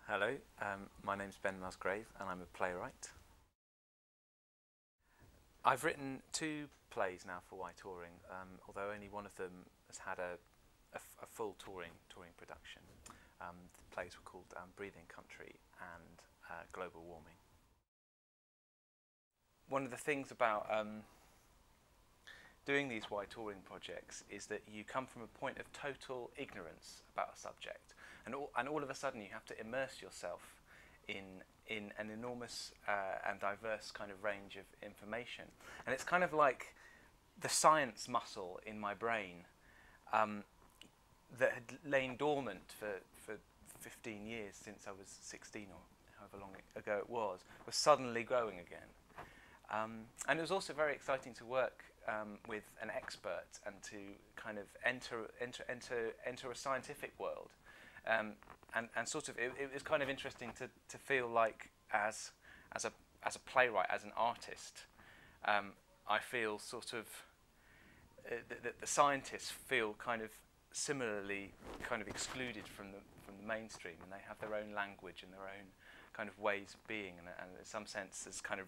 Hello, my name's Ben Musgrave and I'm a playwright. I've written two plays now for Y Touring, although only one of them has had a full touring production. The plays were called Breathing Country and Global Warming. One of the things about doing these Y Touring projects is that you come from a point of total ignorance about a subject, and all of a sudden you have to immerse yourself in an enormous and diverse kind of range of information. And it's kind of like the science muscle in my brain that had lain dormant for 15 years since I was 16 or however long ago it was suddenly growing again. And it was also very exciting to work with an expert and to kind of enter a scientific world. And sort of it was kind of interesting to feel like as a playwright, as an artist, I feel sort of that the scientists feel kind of similarly kind of excluded from the mainstream, and they have their own language and their own kind of ways of being, and in some sense is kind of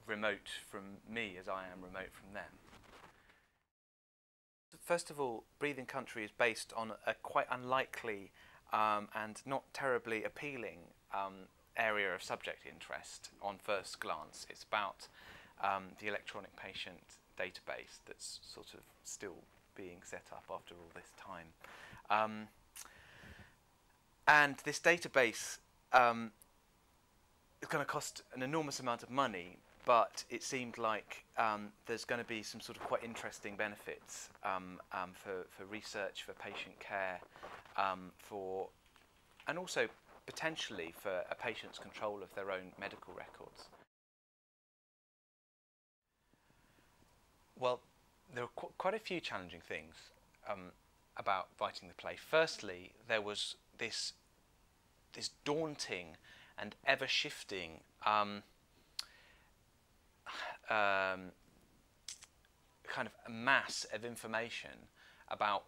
remote from me as I am remote from them. First of all, Breathing Country is based on a quite unlikely and not terribly appealing area of subject interest on first glance. It's about the electronic patient database that's sort of still being set up after all this time. And this database is going to cost an enormous amount of money, but it seemed like there's going to be some sort of quite interesting benefits for research, for patient care, and also potentially for a patient's control of their own medical records. Well, there were quite a few challenging things about writing the play. Firstly, there was this daunting and ever-shifting kind of a mass of information about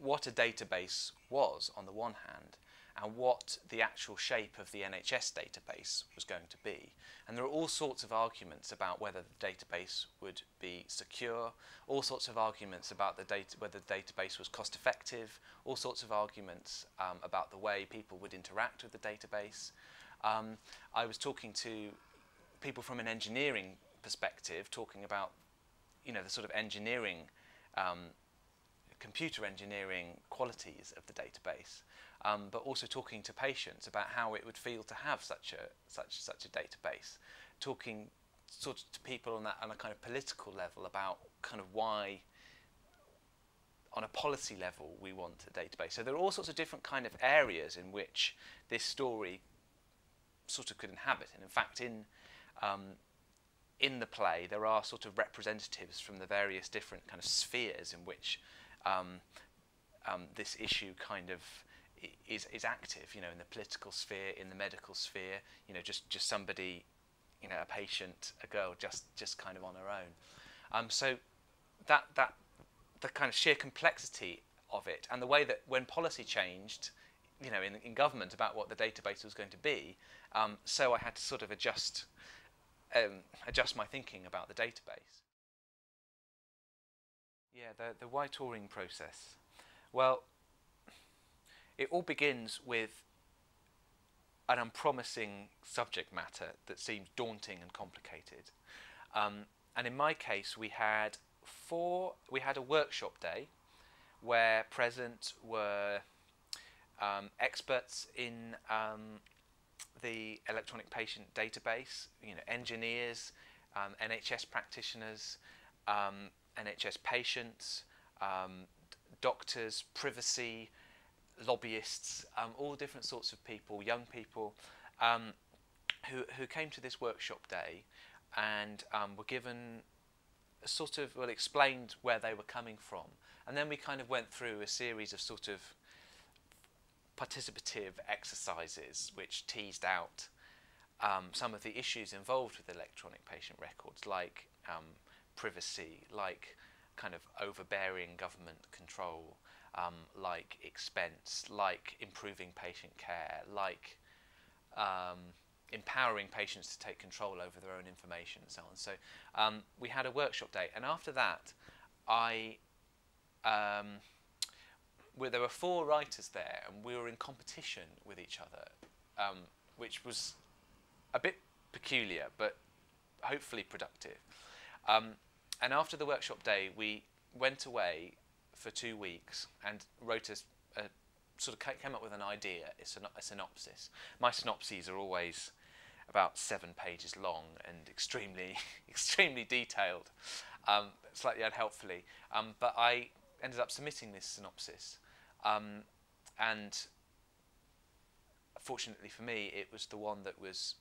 what a database was on the one hand, and what the actual shape of the NHS database was going to be. And there are all sorts of arguments about whether the database would be secure, all sorts of arguments about whether the database was cost effective, all sorts of arguments about the way people would interact with the database. I was talking to people from an engineering perspective, talking about, you know, the sort of engineering, computer engineering qualities of the database, but also talking to patients about how it would feel to have such a database, talking sort of to people on a kind of political level about kind of why, on a policy level, we want a database. So there are all sorts of different kind of areas in which this story sort of could inhabit. And in fact, in the play, there are sort of representatives from the various different kind of spheres in which this issue kind of is active. You know, in the political sphere, in the medical sphere. You know, just somebody, you know, a patient, a girl, just kind of on her own. So that the kind of sheer complexity of it, and the way that when policy changed, you know, in government about what the database was going to be, so I had to sort of adjust my thinking about the database. Yeah, the Y Touring process. Well, it all begins with an unpromising subject matter that seems daunting and complicated. And in my case, we had a workshop day where present were experts in the electronic patient database, you know, engineers, NHS practitioners, NHS patients, doctors, privacy, lobbyists, all different sorts of people, young people, who came to this workshop day and were given a sort of, well, explained where they were coming from. And then we kind of went through a series of sort of participative exercises which teased out some of the issues involved with electronic patient records, like privacy, like kind of overbearing government control, like expense, like improving patient care, like empowering patients to take control over their own information and so on. So we had a workshop day, and after that there were 4 writers there, and we were in competition with each other, which was a bit peculiar but hopefully productive. And after the workshop day, we went away for 2 weeks and wrote sort of came up with an idea, a synopsis. My synopses are always about 7 pages long and extremely, extremely detailed, slightly unhelpfully. But I ended up submitting this synopsis, and fortunately for me, it was the one that was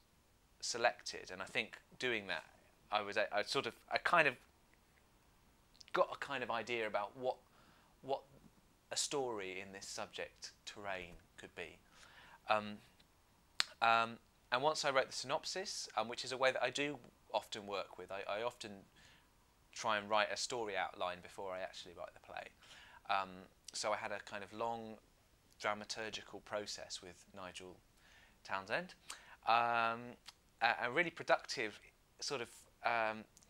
selected. And I think doing that, I kind of got a kind of idea about what a story in this subject terrain could be. And once I wrote the synopsis, which is a way that I do often work with, I often try and write a story outline before I actually write the play. So I had a kind of long dramaturgical process with Nigel Townsend, a really productive, sort of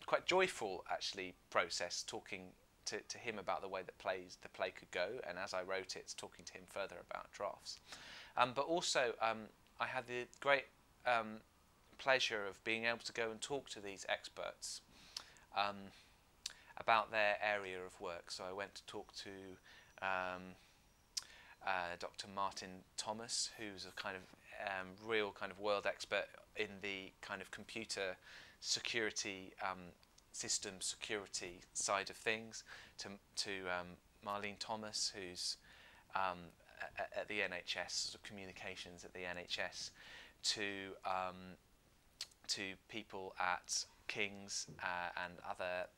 quite joyful actually process, talking to him about the way that the play could go, and as I wrote it, talking to him further about drafts. But also I had the great pleasure of being able to go and talk to these experts about their area of work. So I went to talk to Dr. Martin Thomas, who's a kind of real kind of world expert in the kind of computer security, system security side of things, to Marlene Thomas, who's at the NHS, sort of communications at the NHS, to people at King's and other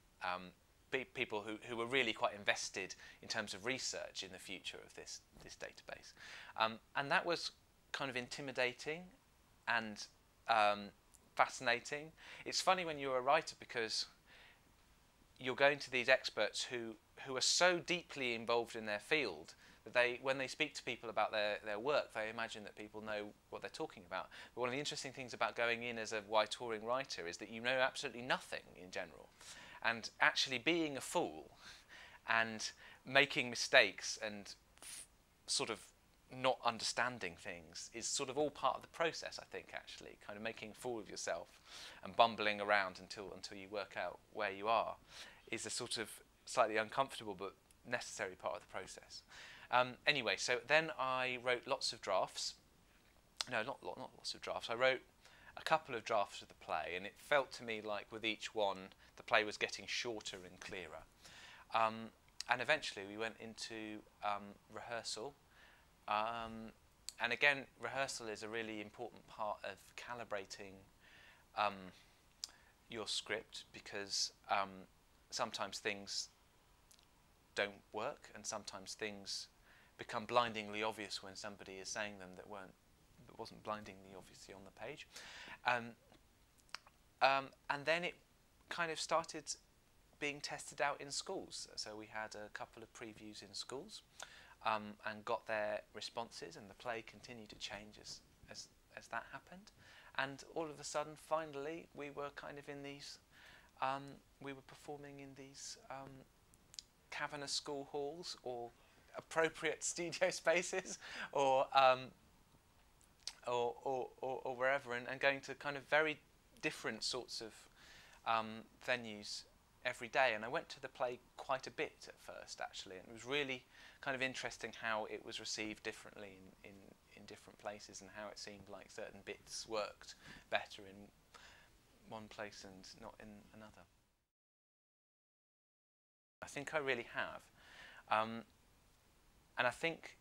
people who were really quite invested in terms of research in the future of this database. And that was kind of intimidating and fascinating. It's funny when you're a writer, because you're going to these experts who are so deeply involved in their field that when they speak to people about their work, they imagine that people know what they're talking about. But one of the interesting things about going in as a wide touring writer is that you know absolutely nothing in general. And actually being a fool and making mistakes and sort of not understanding things is sort of all part of the process, I think, actually. Kind of making a fool of yourself and bumbling around until you work out where you are is a sort of slightly uncomfortable but necessary part of the process. Anyway, so then I wrote lots of drafts. No, not lots of drafts. I wrote a couple of drafts of the play, and it felt to me like with each one the play was getting shorter and clearer. And eventually we went into rehearsal. And again, rehearsal is a really important part of calibrating your script, because sometimes things don't work, and sometimes things become blindingly obvious when somebody is saying them that wasn't blindingly obviously on the page. And then it kind of started being tested out in schools. So we had a couple of previews in schools, and got their responses, and the play continued to change as that happened. And all of a sudden, finally, we were kind of in these, we were performing in these cavernous school halls, or appropriate studio spaces, or wherever, and going to kind of very different sorts of venues every day. And I went to the play quite a bit at first, actually, and it was really kind of interesting how it was received differently in different places, and how it seemed like certain bits worked better in one place and not in another. I think I really have. And I think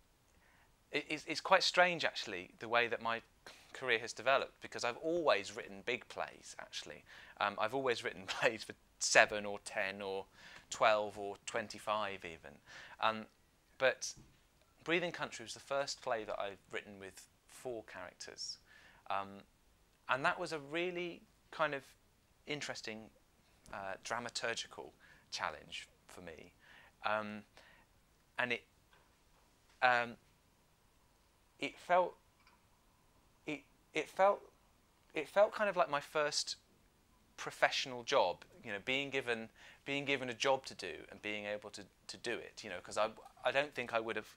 it's quite strange, actually, the way that my career has developed, because I've always written big plays, actually. I've always written plays for 7 or 10 or 12 or 25 even. But Breathing Country was the first play that I've written with 4 characters. And that was a really kind of interesting dramaturgical challenge for me. And um, it felt it it felt it felt kind of like my first professional job. You know, being given a job to do and being able to do it. You know, because I don't think I would have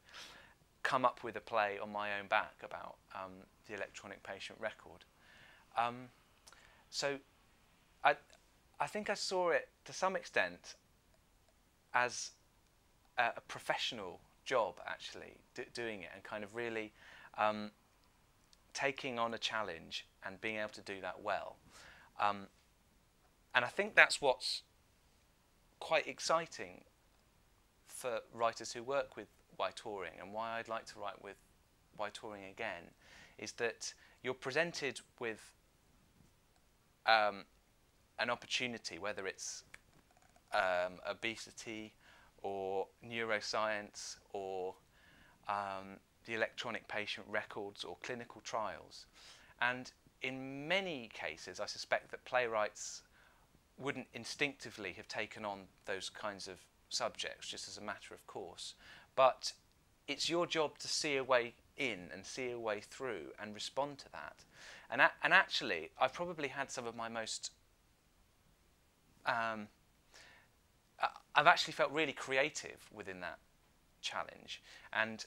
come up with a play on my own back about the electronic patient record. So I think I saw it to some extent as a professional job, actually, doing it and kind of really taking on a challenge and being able to do that well. And I think that's what's quite exciting for writers who work with Waitorang, and why I'd like to write with Waitorang again, is that you're presented with an opportunity, whether it's obesity or neuroscience or the electronic patient records or clinical trials. And in many cases, I suspect that playwrights wouldn't instinctively have taken on those kinds of subjects just as a matter of course. But it's your job to see a way in and see a way through and respond to that. And actually, I've probably had some of my most I've actually felt really creative within that challenge. And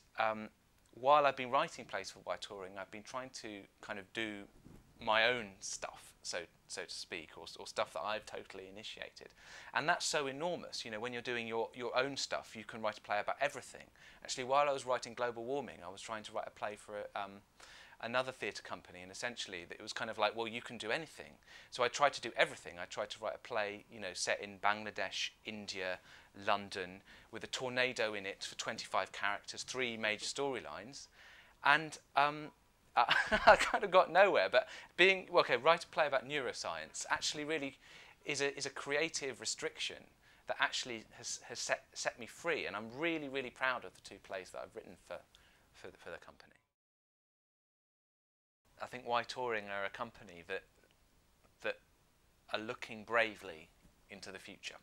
while I've been writing plays for Waitorang, I've been trying to kind of do my own stuff, so to speak, or stuff that I've totally initiated. And that's so enormous. You know, when you're doing your own stuff, you can write a play about everything. Actually, while I was writing Global Warming, I was trying to write a play for another theatre company, and essentially it was kind of like, well, you can do anything. So I tried to do everything. I tried to write a play, you know, set in Bangladesh, India, London, with a tornado in it for 25 characters, 3 major storylines, and I kind of got nowhere. But being, well, okay, write a play about neuroscience actually really is a creative restriction that actually has set me free, and I'm really, really proud of the 2 plays that I've written for the company. I think Waitorang are a company that are looking bravely into the future.